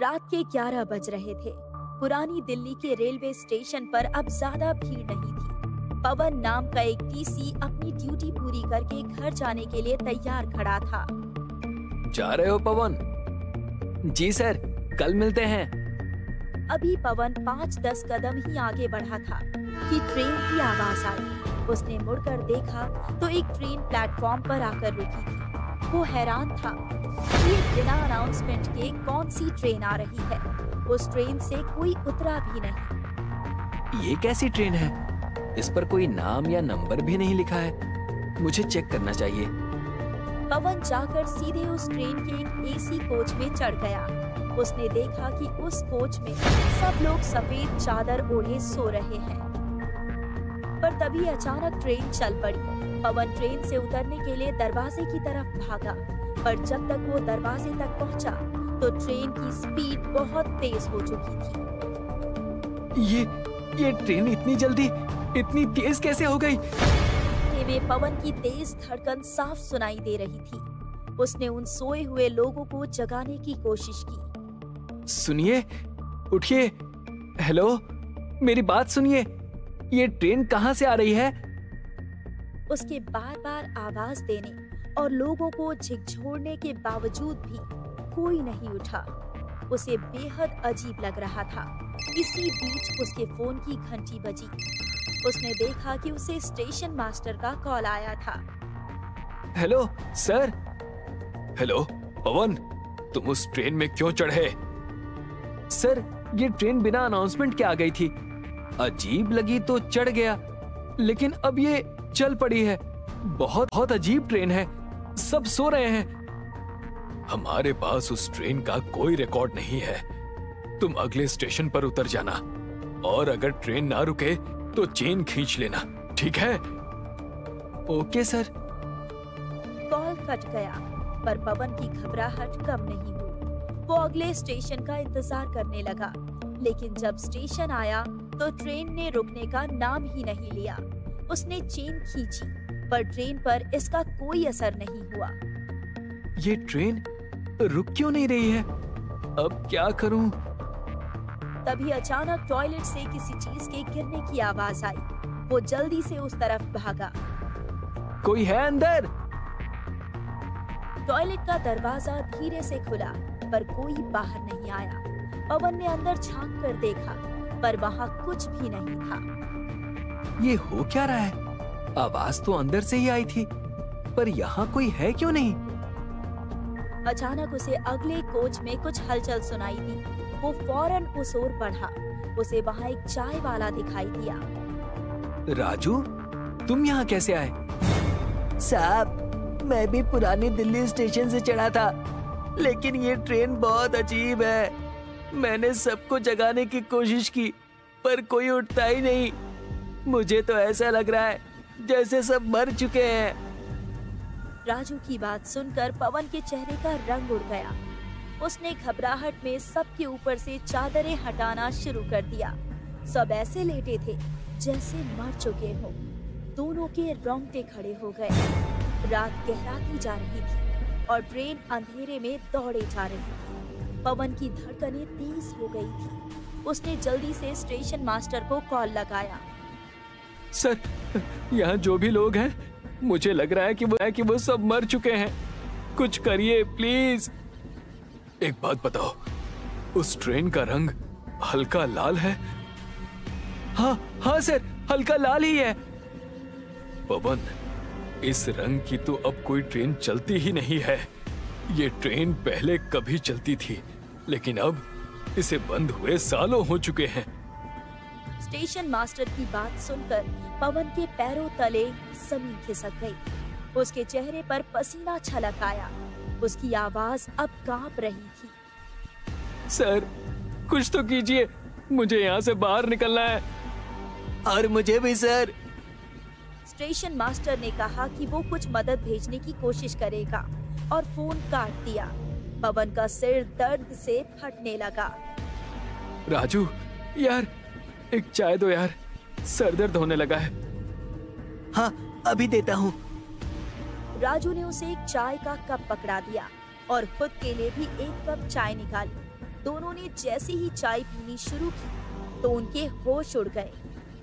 रात के 11 बज रहे थे। पुरानी दिल्ली के रेलवे स्टेशन पर अब ज्यादा भीड़ नहीं थी। पवन नाम का एक टीसी अपनी ड्यूटी पूरी करके घर जाने के लिए तैयार खड़ा था। जा रहे हो पवन? जी सर, कल मिलते हैं। अभी पवन 5-10 कदम ही आगे बढ़ा था कि ट्रेन की आवाज आई। उसने मुड़कर देखा तो एक ट्रेन प्लेटफॉर्म पर आकर रुकी थी। वो हैरान था कि ये बिना अनाउंसमेंट के कौन सी ट्रेन आ रही है। उस ट्रेन से कोई उतरा भी नहीं। ये कैसी ट्रेन है? इस पर कोई नाम या नंबर भी नहीं लिखा है। मुझे चेक करना चाहिए। पवन जाकर सीधे उस ट्रेन के एक एसी कोच में चढ़ गया। उसने देखा कि उस कोच में सब लोग सफेद चादर ओढ़े सो रहे हैं। पर तभी अचानक ट्रेन चल पड़ी। पवन ट्रेन से उतरने के लिए दरवाजे की तरफ भागा, पर जब तक वो दरवाजे तक पहुंचा तो ट्रेन की स्पीड बहुत तेज हो चुकी थी। ये ट्रेन इतनी तेज कैसे हो गई? में पवन की तेज धड़कन साफ सुनाई दे रही थी। उसने उन सोए हुए लोगों को जगाने की कोशिश की। सुनिए, उठिए। हेलो, मेरी बात सुनिए। ये ट्रेन कहाँ से आ रही है? उसके बार बार आवाज देने और लोगों को झिकझोरने के बावजूद भी कोई नहीं उठा। उसे बेहद अजीब लग रहा था। इसी बीच उसके फोन की घंटी बजी। उसने देखा कि उसे स्टेशन मास्टर का कॉल आया था। Hello sir. हेलो पवन, तुम उस ट्रेन में क्यों चढ़े? सर, ये ट्रेन बिना अनाउंसमेंट के आ गई थी। अजीब लगी तो चढ़ गया, लेकिन अब ये चल पड़ी है। बहुत अजीब ट्रेन है। सब सो रहे हैं। हमारे पास उस ट्रेन का कोई रिकॉर्ड नहीं है। तुम अगले स्टेशन पर उतर जाना, और अगर ट्रेन ना रुके तो चेन खींच लेना, ठीक है? Okay sir. कॉल कट गया, पर पवन की घबराहट कम नहीं हुई। वो अगले स्टेशन का इंतजार करने लगा, लेकिन जब स्टेशन आया तो ट्रेन ने रुकने का नाम ही नहीं लिया। उसने चेन खींची, पर ट्रेन पर इसका कोई असर नहीं हुआ। ये ट्रेन रुक क्यों नहीं रही है? अब क्या करूं? तभी अचानक टॉयलेट से किसी चीज के गिरने की आवाज आई। वो जल्दी से उस तरफ भागा। कोई है अंदर? टॉयलेट का दरवाजा धीरे से खुला, पर कोई बाहर नहीं आया। पवन ने अंदर झांक कर देखा, पर वहाँ कुछ भी नहीं था। ये हो क्या रहा है? आवाज तो अंदर से ही आई थी, पर यहाँ कोई है क्यों नहीं? अचानक उसे अगले कोच में कुछ हलचल सुनाई दी। वो फौरन उस ओर बढ़ा। उसे वहाँ एक चाय वाला दिखाई दिया। राजू, तुम यहाँ कैसे आए? साहब, मैं भी पुरानी दिल्ली स्टेशन से चढ़ा था, लेकिन ये ट्रेन बहुत अजीब है। मैंने सबको जगाने की कोशिश की, पर कोई उठता ही नहीं। मुझे तो ऐसा लग रहा है जैसे सब मर चुके हैं। राजू की बात सुनकर पवन के चेहरे का रंग उड़ गया। उसने घबराहट में सबके ऊपर से चादरें हटाना शुरू कर दिया। सब ऐसे लेटे थे जैसे मर चुके हो। दोनों के रोंगटे खड़े हो गए। रात गहराती जा रही थी और ट्रेन अंधेरे में दौड़े जा रही थी। पवन की धड़कनें तेज हो गई थी। उसने जल्दी से स्टेशन मास्टर को कॉल लगाया। सर, यहाँ जो भी लोग हैं, मुझे लग रहा है कि वो सब मर चुके हैं। कुछ करिए प्लीज। एक बात बताओ, उस ट्रेन का रंग हल्का लाल है? हाँ सर, हल्का लाल ही है। पवन, इस रंग की तो अब कोई ट्रेन चलती ही नहीं है। ये ट्रेन पहले कभी चलती थी, लेकिन अब इसे बंद हुए सालों हो चुके हैं। स्टेशन मास्टर की बात सुनकर पवन के पैरों तले जमीन खिसक गई। उसके चेहरे पर पसीना छलक आया। उसकी आवाज अब कांप रही थी। सर, कुछ तो कीजिए, मुझे यहाँ से बाहर निकलना है। और मुझे भी सर। स्टेशन मास्टर ने कहा कि वो कुछ मदद भेजने की कोशिश करेगा और फोन काट दिया। पवन का सिर दर्द से फटने लगा। राजू, यार एक चाय दो यार, सर दर्द होने लगा है। हाँ, अभी देता हूँ। राजू ने उसे एक चाय का कप पकड़ा दिया और खुद के लिए भी एक कप चाय निकाली। दोनों ने जैसे ही चाय पीनी शुरू की तो उनके होश उड़ गए।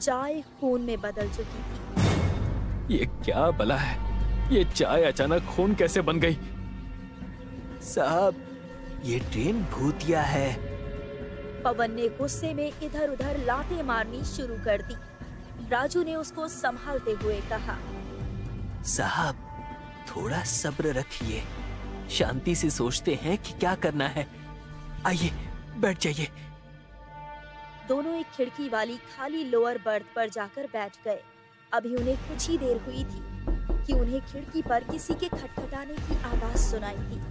चाय खून में बदल चुकी थी। ये क्या भला है? ये चाय अचानक खून कैसे बन गई? साहब, ये ट्रेन भूतिया है। पवन ने गुस्से में इधर उधर लातें मारनी शुरू कर दी। राजू ने उसको संभालते हुए कहा, साहब, थोड़ा सब्र रखिए, शांति से सोचते हैं कि क्या करना है। आइए, बैठ जाइए। दोनों एक खिड़की वाली खाली लोअर बर्थ पर जाकर बैठ गए। अभी उन्हें कुछ ही देर हुई थी कि उन्हें खिड़की पर किसी के खटखटाने की आवाज सुनाई दी।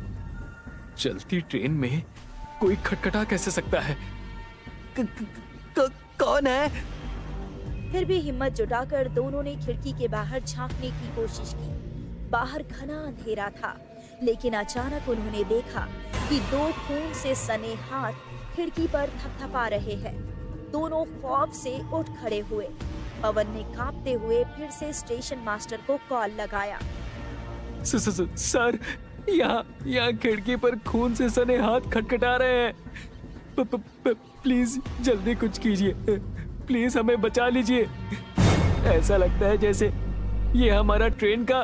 चलती ट्रेन में कोई खटखटा कैसे सकता है? कौन है? फिर भी हिम्मत जुटाकर दोनों ने खिड़की के बाहर झांकने की कोशिश की। बाहर घना अंधेरा था, लेकिन अचानक उन्होंने देखा कि दो खून से सने हाथ खिड़की पर थपथपा रहे हैं। दोनों खौफ से उठ खड़े हुए। पवन ने कांपते हुए फिर से स्टेशन मास्टर को कॉल लगाया। सर, यहाँ खिड़की पर खून से सने हाथ खटखटा रहे हैं। प्लीज जल्दी कुछ कीजिए, प्लीज हमें बचा लीजिए। ऐसा लगता है जैसे ये हमारा ट्रेन का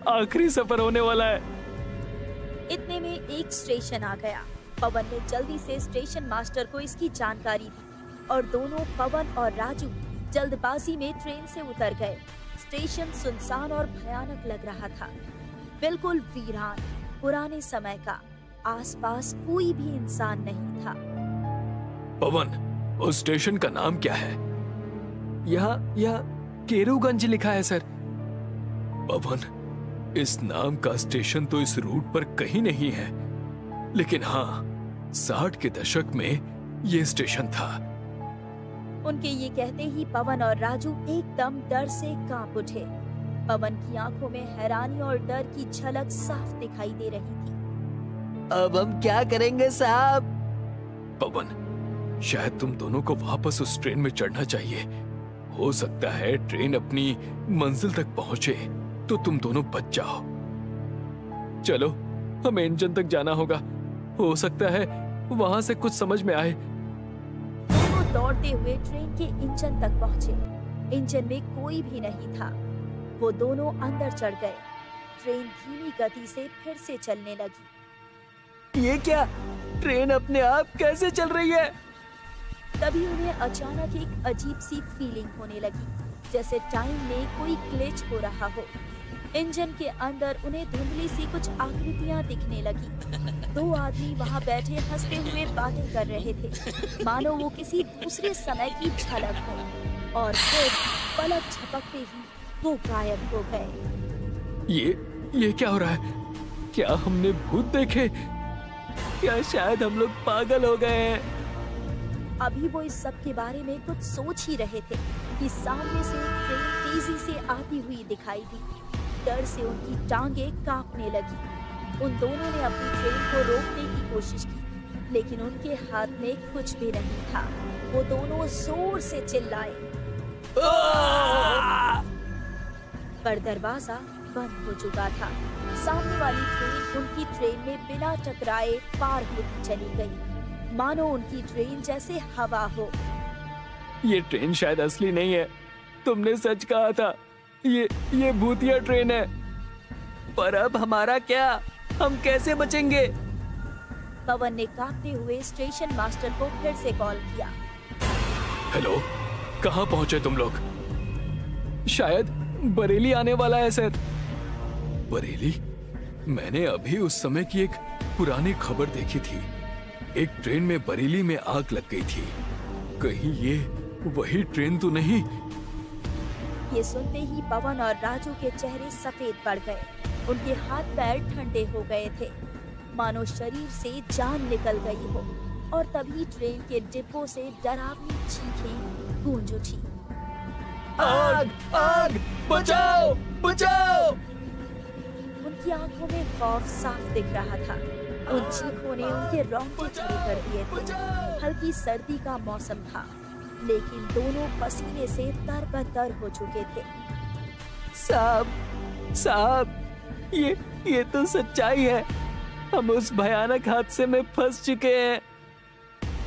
आखिरी सफर होने वाला है। इतने में एक स्टेशन आ गया। पवन ने जल्दी से स्टेशन मास्टर को इसकी जानकारी दी और दोनों, पवन और राजू, जल्दबाजी में ट्रेन से उतर गए। स्टेशन सुनसान और भयानक लग रहा था, बिल्कुल वीरान, पुराने समय का। आसपास कोई भी इंसान नहीं था। पवन, उस स्टेशन का नाम क्या है? यहाँ केरूगंज लिखा है सर। पवन, इस नाम का स्टेशन तो इस रूट पर कहीं नहीं है, लेकिन हाँ, 60 के दशक में ये स्टेशन था। उनके ये कहते ही पवन और राजू एकदम डर से कांप उठे। पवन की आंखों में हैरानी और डर की झलक साफ दिखाई दे रही थी। अब हम क्या करेंगे साहब? पवन, शायद तुम दोनों को वापस उस ट्रेन में चढ़ना चाहिए। हो सकता है ट्रेन अपनी मंजिल तक पहुंचे तो तुम दोनों बच जाओ। चलो, हमें इंजन तक जाना होगा। हो सकता है वहां से कुछ समझ में आए। दोनों दौड़ते हुए ट्रेन के इंजन तक पहुंचे। इंजन में कोई भी नहीं था। वो दोनों अंदर चढ़ गए। ट्रेन धीमी गति से फिर से चलने लगी। ये क्या? ट्रेन अपने आप कैसे चल रही है? तभी उन्हें अचानक एक अजीब सी फीलिंग होने लगी, जैसे टाइम में कोई ग्लिच हो रहा हो। इंजन के अंदर उन्हें धुंधली सी कुछ आकृतियां दिखने लगी। दो आदमी वहां बैठे हंसते हुए बातें कर रहे थे, मानो वो किसी दूसरे समय की झलक हो। और फिर पलक झपकते ही वो गायब हो गए। ये क्या हो रहा है? क्या हमने भूत देखे? या शायद हम लोग पागल हो गए हैं? अभी वो इस सब के बारे में कुछ सोच ही रहे थे कि सामने से एक ट्रेन तेजी से आती हुई दिखाई दी। डर से उनकी टांगें कांपने लगी। उन दोनों ने अपनी ट्रेन को रोकने की कोशिश की, लेकिन उनके हाथ में कुछ भी नहीं था। वो दोनों जोर से चिल्लाए, पर दरवाजा बंद हो चुका था। सामने वाली ट्रेन उनकी ट्रेन में बिना टकराए पार होती चली गई, मानो उनकी ट्रेन जैसे हवा हो। ये ट्रेन शायद असली नहीं है। तुमने सच कहा था, ये भूतिया ट्रेन है। पर अब हमारा क्या? हम कैसे बचेंगे? पवन ने कांपते हुए स्टेशन मास्टर को फिर से कॉल किया। हेलो, कहाँ पहुंचे तुम लोग? शायद बरेली आने वाला है सर। बरेली? मैंने अभी उस समय की एक पुरानी खबर देखी थी। एक ट्रेन में बरेली में आग लग गई थी। कहीं ये वही ट्रेन तो नहीं? ये सुनते ही पवन और राजू के चेहरे सफेद पड़ गए। उनके हाथ पैर ठंडे हो गए थे, मानो शरीर से जान निकल गई हो। और तभी ट्रेन के डिब्बों से डरावनी चीखें गूंज उठी। आग! आग! बचाओ! बचाओ! उनकी आंखों में खौफ साफ दिख रहा था। उन चीखों ने उनके रोंगटे खड़े कर दिए थे। हल्की सर्दी का मौसम था, लेकिन दोनों पसीने से तरबतर हो चुके थे। साहब, ये तो सच्चाई है। हम उस भयानक हादसे में फंस चुके हैं।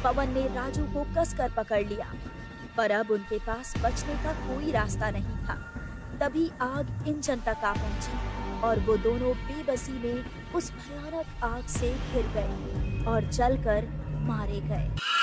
पवन ने राजू को कसकर पकड़ लिया, पर अब उनके पास बचने का कोई रास्ता नहीं था। तभी आग इंजन तक आ पहुंची और वो दोनों बेबसी में उस भयानक आग से घिर गए और जलकर मारे गए।